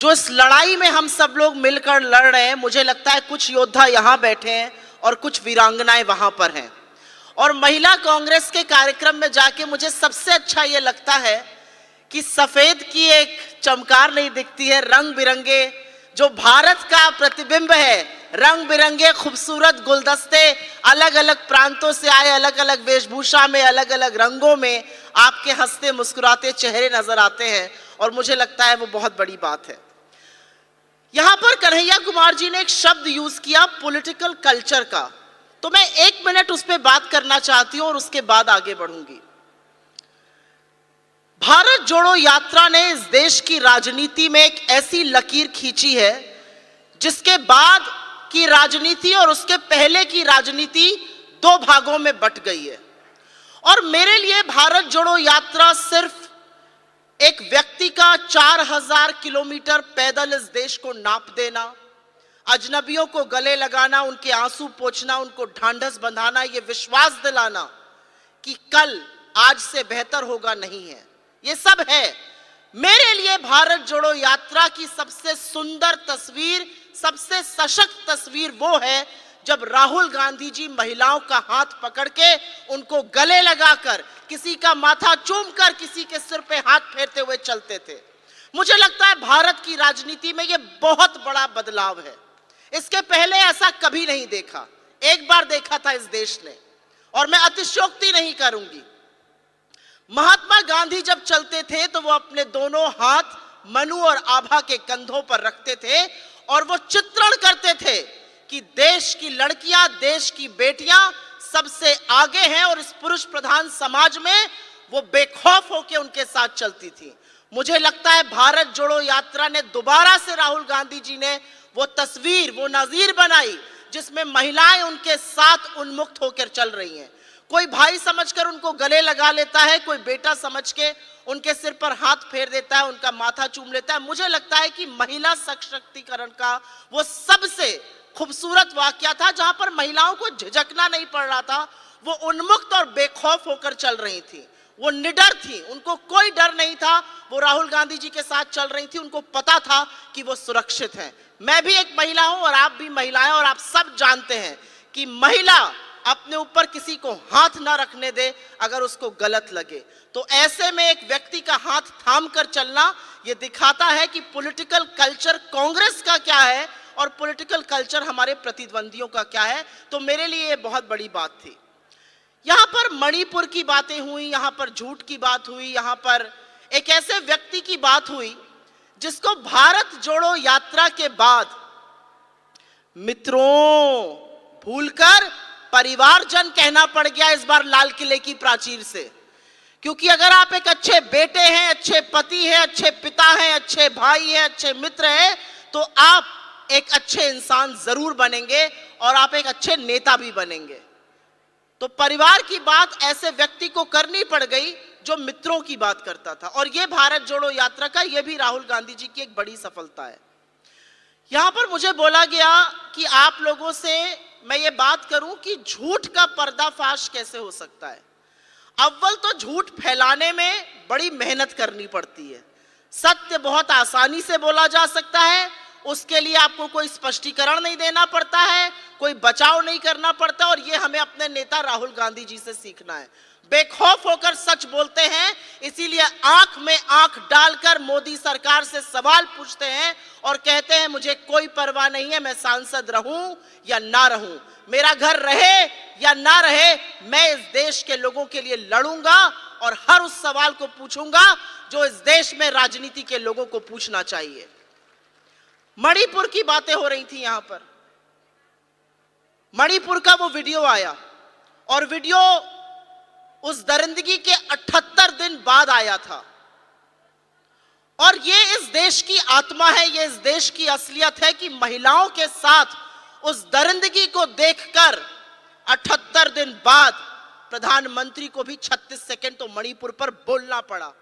जो इस लड़ाई में हम सब लोग मिलकर लड़ रहे हैं, मुझे लगता है कुछ योद्धा यहाँ बैठे हैं और कुछ वीरांगनाएं वहां पर हैं। और महिला कांग्रेस के कार्यक्रम में जाके मुझे सबसे अच्छा ये लगता है कि सफेद की एक चमकार नहीं दिखती है, रंग बिरंगे जो भारत का प्रतिबिंब है, रंग बिरंगे खूबसूरत गुलदस्ते अलग अलग प्रांतों से आए, अलग अलग वेशभूषा में, अलग अलग रंगों में आपके हंसते मुस्कुराते चेहरे नजर आते हैं और मुझे लगता है वो बहुत बड़ी बात है। यहां पर कन्हैया कुमार जी ने एक शब्द यूज किया पॉलिटिकल कल्चर का, तो मैं 1 मिनट उस पर बात करना चाहती हूं और उसके बाद आगे बढ़ूंगी। भारत जोड़ो यात्रा ने इस देश की राजनीति में एक ऐसी लकीर खींची है जिसके बाद की राजनीति और उसके पहले की राजनीति 2 भागों में बट गई है। और मेरे लिए भारत जोड़ो यात्रा सिर्फ एक व्यक्ति का 4000 किलोमीटर पैदल इस देश को नाप देना, अजनबियों को गले लगाना, उनके आंसू पोंछना, उनको ढांढस बंधाना, ये विश्वास दिलाना कि कल आज से बेहतर होगा नहीं है, ये सब है। मेरे लिए भारत जोड़ो यात्रा की सबसे सुंदर तस्वीर, सबसे सशक्त तस्वीर वो है जब राहुल गांधी जी महिलाओं का हाथ पकड़ के उनको गले लगाकर, किसी का माथा चूमकर, किसी के सिर पे हाथ फेरते हुए चलते थे। मुझे लगता है भारत की राजनीति में ये बहुत बड़ा बदलाव है। इसके पहले ऐसा कभी नहीं देखा, एक बार देखा था इस देश ने, और मैं अतिशयोक्ति नहीं करूंगी। महात्मा गांधी जब चलते थे तो वो अपने दोनों हाथ मनु और आभा के कंधों पर रखते थे और वो चित्रण करते थे कि देश की लड़कियां, देश की बेटियां सबसे आगे हैं और इस पुरुष प्रधान समाज में वो बेखौफ होकर उनके साथ चलती थी। मुझे लगता है भारत जोड़ो यात्रा ने दोबारा से राहुल गांधी जी ने वो तस्वीर, वो नजीर बनाई जिसमें महिलाएं उनके साथ उन्मुक्त होकर चल रही हैं। कोई भाई समझकर उनको गले लगा लेता है, कोई बेटा समझ के उनके सिर पर हाथ फेर देता है, उनका माथा चूम लेता है। मुझे लगता है कि महिला सशक्तिकरण का वो सबसे खूबसूरत वाकया था जहां पर महिलाओं को झिझकना नहीं पड़ रहा था, वो उन्मुक्त और बेखौफ होकर चल रही थी, वो निडर थी, उनको कोई डर नहीं था। वो राहुल गांधी जी के साथ चल रही थी, उनको पता था कि वो सुरक्षित हैं। मैं भी एक महिला हूं और आप भी महिलाएं, और आप सब जानते हैं कि महिला अपने ऊपर किसी को हाथ ना रखने दे अगर उसको गलत लगे। तो ऐसे में एक व्यक्ति का हाथ थाम कर चलना यह दिखाता है कि पॉलिटिकल कल्चर कांग्रेस का क्या है और पॉलिटिकल कल्चर हमारे प्रतिद्वंदियों का क्या है। तो मेरे लिए यह बहुत बड़ी बात थी। यहां पर मणिपुर की बातें हुई, यहां पर झूठ की बात हुई, यहां पर एक ऐसे व्यक्ति की बात हुई जिसको भारत जोड़ो यात्रा के बाद मित्रों भूलकर परिवारजन कहना पड़ गया इस बार लाल किले की प्राचीर से। क्योंकि अगर आप एक अच्छे बेटे हैं, अच्छे पति हैं, अच्छे पिता हैं, अच्छे भाई हैं, अच्छे मित्र हैं, तो आप एक अच्छे इंसान जरूर बनेंगे और आप एक अच्छे नेता भी बनेंगे। तो परिवार की बात ऐसे व्यक्ति को करनी पड़ गई जो मित्रों की बात करता था, और यह भारत जोड़ो यात्रा का, यह भी राहुल गांधी जी की एक बड़ी सफलता है। यहां पर मुझे बोला गया कि आप लोगों से मैं ये बात करूं कि झूठ का पर्दाफाश कैसे हो सकता है। अव्वल तो झूठ फैलाने में बड़ी मेहनत करनी पड़ती है, सत्य बहुत आसानी से बोला जा सकता है, उसके लिए आपको कोई स्पष्टीकरण नहीं देना पड़ता है, कोई बचाव नहीं करना पड़ता, और ये हमें अपने नेता राहुल गांधी जी से सीखना है। बेखौफ होकर सच बोलते हैं, इसीलिए आंख में आंख डालकर मोदी सरकार से सवाल पूछते हैं और कहते हैं मुझे कोई परवाह नहीं है, मैं सांसद रहूं या ना रहूं, मेरा घर रहे या ना रहे, मैं इस देश के लोगों के लिए लड़ूंगा और हर उस सवाल को पूछूंगा जो इस देश में राजनीति के लोगों को पूछना चाहिए। मणिपुर की बातें हो रही थी, यहां पर मणिपुर का वो वीडियो आया और वीडियो उस दरिंदगी के 78 दिन बाद आया था, और ये इस देश की आत्मा है, ये इस देश की असलियत है कि महिलाओं के साथ उस दरिंदगी को देखकर 78 दिन बाद प्रधानमंत्री को भी 36 सेकंड तो मणिपुर पर बोलना पड़ा,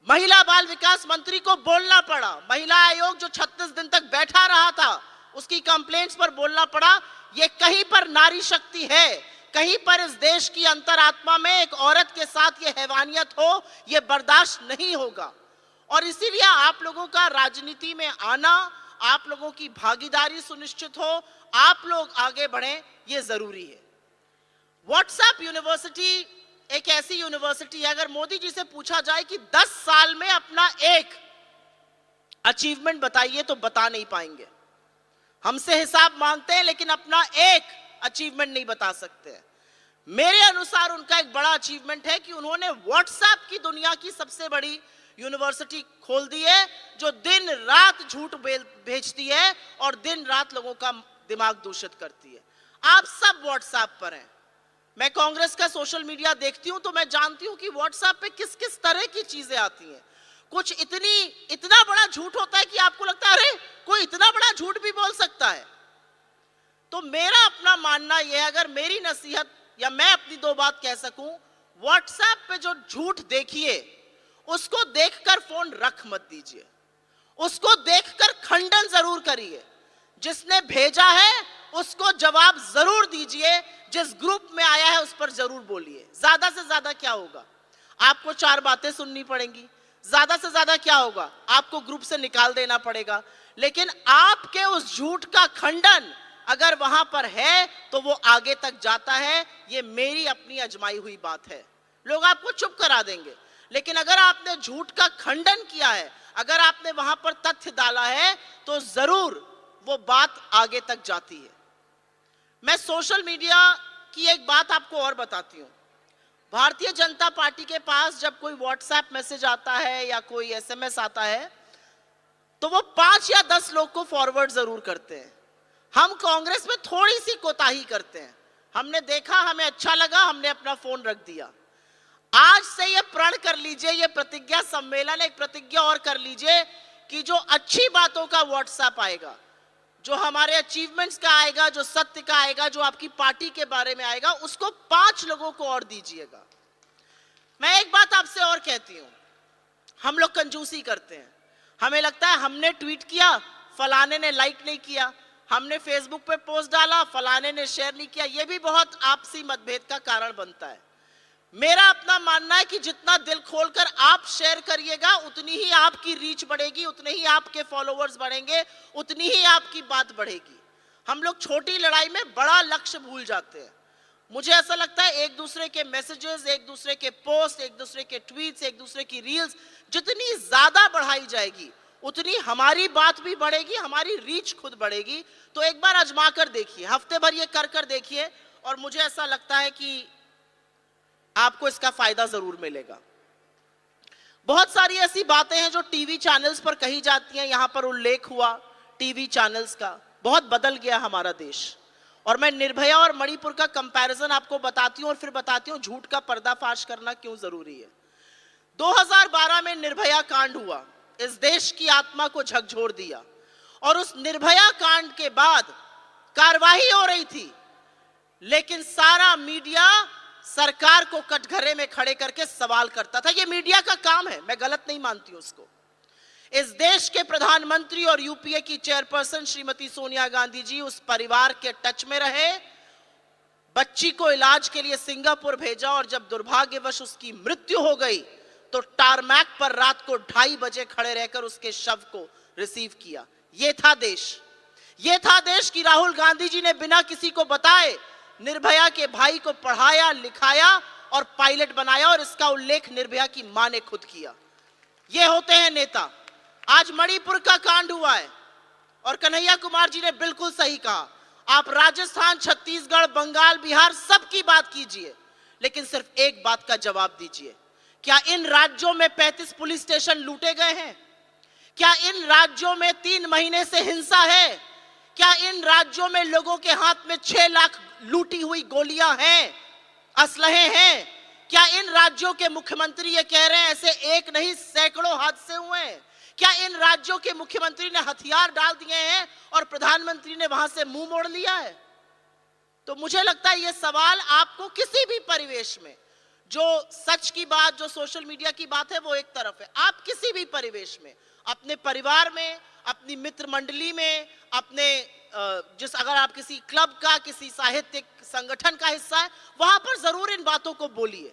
महिला बाल विकास मंत्री को बोलना पड़ा, महिला आयोग जो 36 दिन तक बैठा रहा था उसकी कंप्लेंट्स पर बोलना पड़ा। ये कहीं पर नारी शक्ति है, कहीं पर इस देश की अंतरात्मा में एक औरत के साथ ये हैवानियत हो, ये बर्दाश्त नहीं होगा। और इसीलिए आप लोगों का राजनीति में आना, आप लोगों की भागीदारी सुनिश्चित हो, आप लोग आगे बढ़ें, ये जरूरी है। व्हाट्सएप यूनिवर्सिटी एक ऐसी यूनिवर्सिटी है, अगर मोदी जी से पूछा जाए कि 10 साल में अपना एक अचीवमेंट बताइए तो बता नहीं पाएंगे। हमसे हिसाब मांगते हैं लेकिन अपना एक अचीवमेंट नहीं बता सकते। मेरे अनुसार उनका एक बड़ा अचीवमेंट है कि उन्होंने व्हाट्सएप की दुनिया की सबसे बड़ी यूनिवर्सिटी खोल दी है, जो दिन रात झूठ भेजती है और दिन रात लोगों का दिमाग दूषित करती है। आप सब व्हाट्सएप पर हैं। मैं कांग्रेस का सोशल मीडिया देखती हूं तो मैं जानती हूं कि व्हाट्सएप पे किस किस तरह की चीजें आती हैं। कुछ इतना बड़ा झूठ होता है कि आपको लगता है अरे कोई इतना बड़ा झूठ भी बोल सकता है। तो मेरा अपना मानना यह है, अगर मेरी नसीहत या मैं अपनी दो बात कह सकूं, व्हाट्सएप पे जो झूठ देखिए उसको देखकर फोन रख मत दीजिए, उसको देखकर खंडन जरूर करिए। जिसने भेजा है उसको जवाब जरूर दीजिए, जिस ग्रुप में आया है उस पर जरूर बोलिए। ज्यादा से ज्यादा क्या होगा, आपको 4 बातें सुननी पड़ेंगी। ज्यादा से ज्यादा क्या होगा, आपको ग्रुप से निकाल देना पड़ेगा। लेकिन आपके उस झूठ का खंडन अगर वहां पर है तो वो आगे तक जाता है। ये मेरी अपनी अजमाई हुई बात है। लोग आपको चुप करा देंगे, लेकिन अगर आपने झूठ का खंडन किया है, अगर आपने वहां पर तथ्य डाला है, तो जरूर वो बात आगे तक जाती है। मैं सोशल मीडिया की एक बात आपको और बताती हूं। भारतीय जनता पार्टी के पास जब कोई व्हाट्सएप मैसेज आता है या कोई एसएमएस आता है तो वो 5 या 10 लोग को फॉरवर्ड जरूर करते हैं। हम कांग्रेस में थोड़ी सी कोताही करते हैं। हमने देखा, हमें अच्छा लगा, हमने अपना फोन रख दिया। आज से ये प्रण कर लीजिए, ये प्रतिज्ञा सम्मेलन एक प्रतिज्ञा और कर लीजिए कि जो अच्छी बातों का व्हाट्सएप आएगा, जो हमारे अचीवमेंट्स का आएगा, जो सत्य का आएगा, जो आपकी पार्टी के बारे में आएगा, उसको 5 लोगों को और दीजिएगा। मैं एक बात आपसे और कहती हूं, हम लोग कंजूसी करते हैं। हमें लगता है हमने ट्वीट किया, फलाने ने लाइक नहीं किया, हमने फेसबुक पे पोस्ट डाला, फलाने ने शेयर नहीं किया। यह भी बहुत आपसी मतभेद का कारण बनता है। मेरा अपना मानना है कि जितना दिल खोलकर आप शेयर करिएगा, उतनी ही आपकी रीच बढ़ेगी, उतने ही आपके फॉलोअर्स बढ़ेंगे, उतनी ही आपकी बात बढ़ेगी। हम लोग छोटी लड़ाई में बड़ा लक्ष्य भूल जाते हैं। मुझे ऐसा लगता है एक दूसरे के मैसेजेस, एक दूसरे के पोस्ट, एक दूसरे के ट्वीट्स, एक दूसरे की रील्स जितनी ज्यादा बढ़ाई जाएगी, उतनी हमारी बात भी बढ़ेगी, हमारी रीच खुद बढ़ेगी। तो एक बार आजमा कर देखिए, हफ्ते भर ये कर देखिए, और मुझे ऐसा लगता है कि आपको इसका फायदा जरूर मिलेगा। बहुत सारी ऐसी बातें हैं जो टीवी चैनल्स पर कही जाती हैं। यहां पर उल्लेख हुआ टीवी चैनल्स का। बहुत बदल गया हमारा देश। और मैं निर्भया और मणिपुर का कंपैरिजन आपको बताती हूं और फिर बताती हूं झूठ का पर्दाफाश करना क्यों जरूरी है। 2012 में निर्भया कांड हुआ, इस देश की आत्मा को झकझोर दिया। और उस निर्भया कांड के बाद कार्रवाई हो रही थी, लेकिन सारा मीडिया सरकार को कटघरे में खड़े करके सवाल करता था। यह मीडिया का काम है, मैं गलत नहीं मानती हूं उसको। इस देश के प्रधानमंत्री और यूपीए की चेयरपर्सन श्रीमती सोनिया गांधी जी उस परिवार के टच में रहे, बच्ची को इलाज के लिए सिंगापुर भेजा, और जब दुर्भाग्यवश उसकी मृत्यु हो गई तो टारमैक पर रात को 2:30 बजे खड़े रहकर उसके शव को रिसीव किया। यह था देश। यह था देश कि राहुल गांधी जी ने बिना किसी को बताए निर्भया के भाई को पढ़ाया, लिखाया और पायलट बनाया, और इसका उल्लेख निर्भया की मां ने खुद किया। ये होते हैं नेता। आज मणिपुर का कांड हुआ है और कन्हैया कुमार जी ने बिल्कुल सही कहा। आप राजस्थान, छत्तीसगढ़, बंगाल, बिहार सबकी बात कीजिए, लेकिन सिर्फ एक बात का जवाब दीजिए, क्या इन राज्यों में 35 पुलिस स्टेशन लूटे गए हैं? क्या इन राज्यों में 3 महीने से हिंसा है? क्या इन राज्यों में लोगों के हाथ में 6 लाख लूटी हुई गोलियां हैं, असलहे हैं? क्या इन राज्यों के मुख्यमंत्री ये कह रहे हैं ऐसे एक नहीं सैकड़ों हादसे हुए हैं? क्या इन राज्यों के मुख्यमंत्री ने हथियार डाल दिए हैं और प्रधानमंत्री ने वहां से मुंह मोड़ लिया है? तो मुझे लगता है ये सवाल आपको किसी भी परिवेश में, जो सच की बात, जो सोशल मीडिया की बात है वो एक तरफ है, आप किसी भी परिवेश में, अपने परिवार में, अपनी मित्र मंडली में, अपने अगर आप किसी क्लब का, किसी साहित्यिक संगठन का हिस्सा है, वहां पर जरूर इन बातों को बोलिए,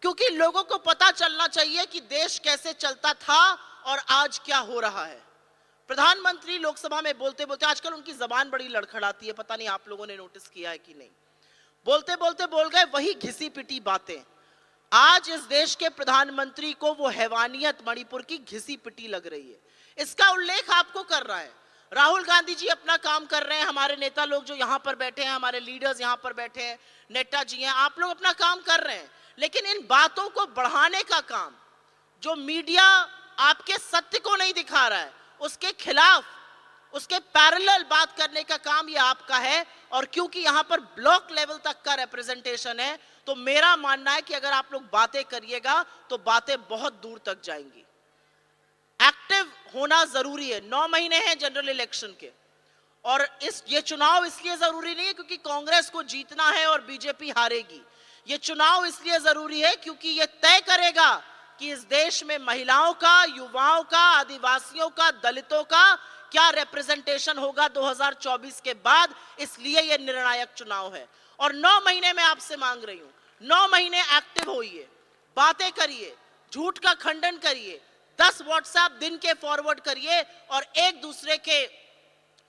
क्योंकि लोगों को पता चलना चाहिए कि देश कैसे चलता था और आज क्या हो रहा है। प्रधानमंत्री लोकसभा में बोलते बोलते, आजकल उनकी जबान बड़ी लड़खड़ाती है, पता नहीं आप लोगों ने नोटिस किया है कि नहीं, बोलते बोलते बोल गए वही घिसी पिटी बातें। आज इस देश के प्रधानमंत्री को वो हैवानियत मणिपुर की घिसी पिटी लग रही है, इसका उल्लेख आपको कर रहा है। राहुल गांधी जी अपना काम कर रहे हैं, हमारे नेता लोग जो यहां पर बैठे हैं, हमारे लीडर्स यहां पर बैठे हैं, नेता जी हैं, आप लोग अपना काम कर रहे हैं, लेकिन इन बातों को बढ़ाने का काम, जो मीडिया आपके सत्य को नहीं दिखा रहा है उसके खिलाफ, उसके पैरेलल बात करने का काम ये आपका है। और क्योंकि यहां पर ब्लॉक लेवल तक का रिप्रेजेंटेशन है, तो मेरा मानना है कि अगर आप लोग बातें करिएगा तो बातें बहुत दूर तक जाएंगी। एक्टिव होना जरूरी है। 9 महीने हैं जनरल इलेक्शन के, और ये चुनाव इसलिए जरूरी नहीं है क्योंकि कांग्रेस को जीतना है और बीजेपी हारेगी। ये चुनाव इसलिए जरूरी है क्योंकि ये तय करेगा कि इस देश में महिलाओं का, युवाओं का, आदिवासियों का, दलितों का क्या रिप्रेजेंटेशन होगा 2024 के बाद। इसलिए यह निर्णायक चुनाव है। और 9 महीने में आपसे मांग रही हूं, 9 महीने एक्टिव होइए, बातें करिए, झूठ का खंडन करिए, 10 व्हाट्सएप दिन के फॉरवर्ड करिए और एक दूसरे के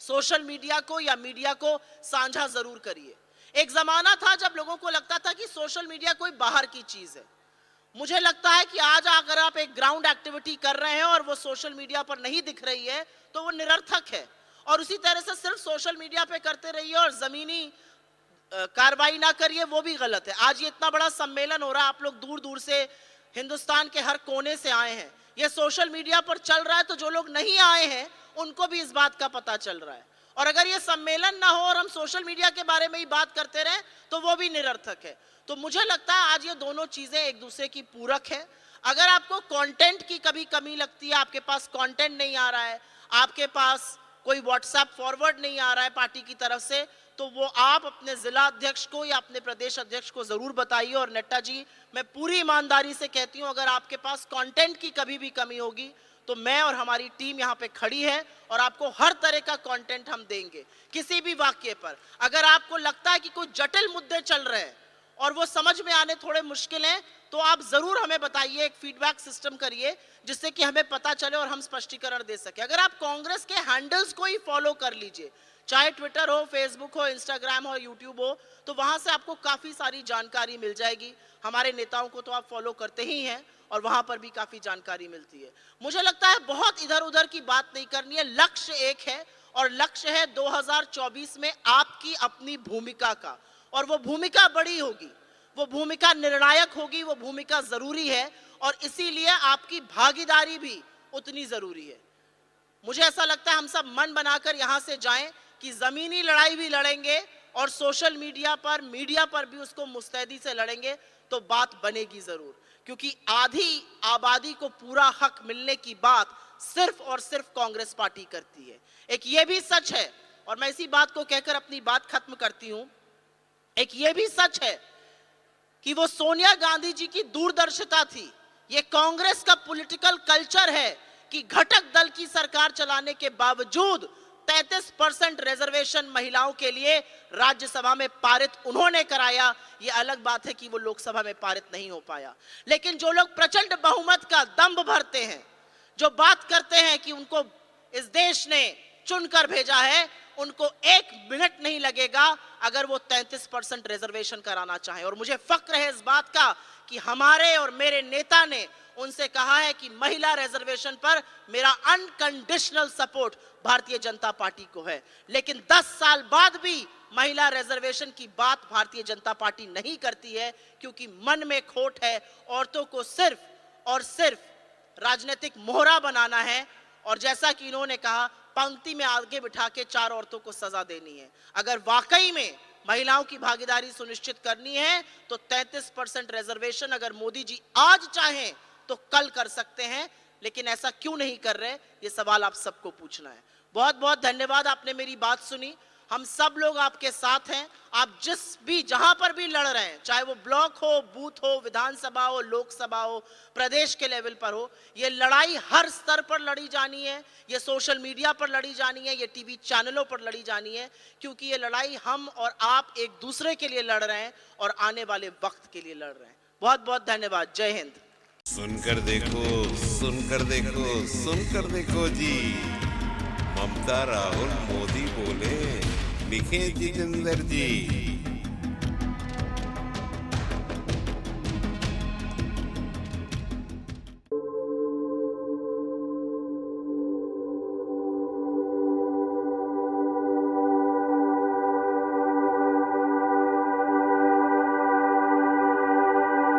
सोशल मीडिया को या मीडिया को साझा जरूर करिए। एक जमाना था जब लोगों को लगता था कि सोशल मीडिया कोई बाहर की चीज है। मुझे लगता है कि आज अगर आप एक ग्राउंड एक्टिविटी कर रहे हैं और वो सोशल मीडिया पर नहीं दिख रही है तो वो निरर्थक है। और उसी तरह से सिर्फ सोशल मीडिया पे करते रहिए और जमीनी कार्रवाई ना करिए, वो भी गलत है। आज ये इतना बड़ा सम्मेलन हो रहा है, आप लोग दूर दूर से हिंदुस्तान के हर कोने से आए हैं, ये सोशल मीडिया पर चल रहा है, तो जो लोग नहीं आए हैं उनको भी इस बात का पता चल रहा है। और अगर ये सम्मेलन ना हो और हम सोशल मीडिया के बारे में ही बात करते रहे तो वो भी निरर्थक है। तो मुझे लगता है आज ये दोनों चीजें एक दूसरे की पूरक है। अगर आपको कंटेंट की कभी कमी लगती है, आपके पास कंटेंट नहीं आ रहा है, आपके पास कोई व्हाट्सएप फॉरवर्ड नहीं आ रहा है पार्टी की तरफ से, तो वो आप अपने जिला अध्यक्ष को या अपने प्रदेश अध्यक्ष को जरूर बताइए। और नड्डा जी, मैं पूरी ईमानदारी से कहती हूं, अगर आपके पास कंटेंट की कभी भी कमी होगी तो मैं और हमारी टीम यहाँ पे खड़ी है और आपको हर तरह का कंटेंट हम देंगे। किसी भी वाक्य पर अगर आपको लगता है कि कोई जटिल मुद्दे चल रहे हैं और वो समझ में आने थोड़े मुश्किल हैं, तो आप जरूर हमें बताइए, एक फीडबैक सिस्टम करिए जिससे कि हमें पता चले और हम स्पष्टीकरण दे सके। अगर आप कांग्रेस के हैंडल्स को ही फॉलो कर लीजिए, चाहे ट्विटर हो, फेसबुक हो, इंस्टाग्राम हो, यूट्यूब हो, तो वहां से आपको काफी सारी जानकारी मिल जाएगी। हमारे नेताओं को तो आप फॉलो करते ही हैं और वहां पर भी काफी जानकारी मिलती है। मुझे लगता है बहुत इधर उधर की बात नहीं करनी है, लक्ष्य एक है और लक्ष्य है 2024 में आपकी अपनी भूमिका का। और वो भूमिका बड़ी होगी, वो भूमिका निर्णायक होगी, वो भूमिका जरूरी है और इसीलिए आपकी भागीदारी भी उतनी जरूरी है। मुझे ऐसा लगता है हम सब मन बनाकर यहां से जाएं कि जमीनी लड़ाई भी लड़ेंगे और सोशल मीडिया पर भी उसको मुस्तैदी से लड़ेंगे तो बात बनेगी जरूर। क्योंकि आधी आबादी को पूरा हक मिलने की बात सिर्फ और सिर्फ कांग्रेस पार्टी करती है। एक ये भी सच है, और मैं इसी बात को कहकर अपनी बात खत्म करती हूं, एक ये भी सच है कि वो सोनिया गांधी जी की दूरदर्शिता थी। ये कांग्रेस का पॉलिटिकल कल्चर है कि घटक दल की सरकार चलाने के बावजूद 33% रिजर्वेशन महिलाओं के लिए राज्यसभा में पारित उन्होंने कराया। ये अलग बात है कि वो लोकसभा में पारित नहीं हो पाया। लेकिन जो लोग प्रचंड बहुमत का दंभ भरते हैं, जो बात करते हैं कि उनको इस देश ने चुनकर भेजा है, उनको 1 मिनट नहीं लगेगा अगर वो 33% रिजर्वेशन कराना चाहे। और मुझे फक्र है इस बात का कि हमारे और मेरे नेता ने उनसे कहा है कि महिला रिजर्वेशन पर मेरा unconditional support Bharatiya Janata party को है। लेकिन 10 साल बाद भी महिला रिजर्वेशन की बात भारतीय जनता पार्टी नहीं करती है, क्योंकि मन में खोट है। औरतों को सिर्फ और सिर्फ राजनीतिक मोहरा बनाना है और जैसा कि इन्होंने कहा, पंक्ति में आगे बिठा के 4 औरतों को सजा देनी है। अगर वाकई में महिलाओं की भागीदारी सुनिश्चित करनी है तो 33% रिजर्वेशन अगर मोदी जी आज चाहें तो कल कर सकते हैं, लेकिन ऐसा क्यों नहीं कर रहे, ये सवाल आप सबको पूछना है। बहुत बहुत धन्यवाद, आपने मेरी बात सुनी। हम सब लोग आपके साथ हैं। आप जहां पर भी लड़ रहे हैं, चाहे वो ब्लॉक हो, बूथ हो, विधानसभा हो, लोकसभा हो, प्रदेश के लेवल पर हो, ये लड़ाई हर स्तर पर लड़ी जानी है। ये सोशल मीडिया पर लड़ी जानी है, ये टीवी चैनलों पर लड़ी जानी है, क्योंकि ये लड़ाई हम और आप एक दूसरे के लिए लड़ रहे हैं और आने वाले वक्त के लिए लड़ रहे हैं। बहुत बहुत धन्यवाद। जय हिंद। सुनकर देखो, सुनकर देखो, सुनकर देखो जी। ममता राहुल मोदी बोले, लिखे जितेंद्र जी।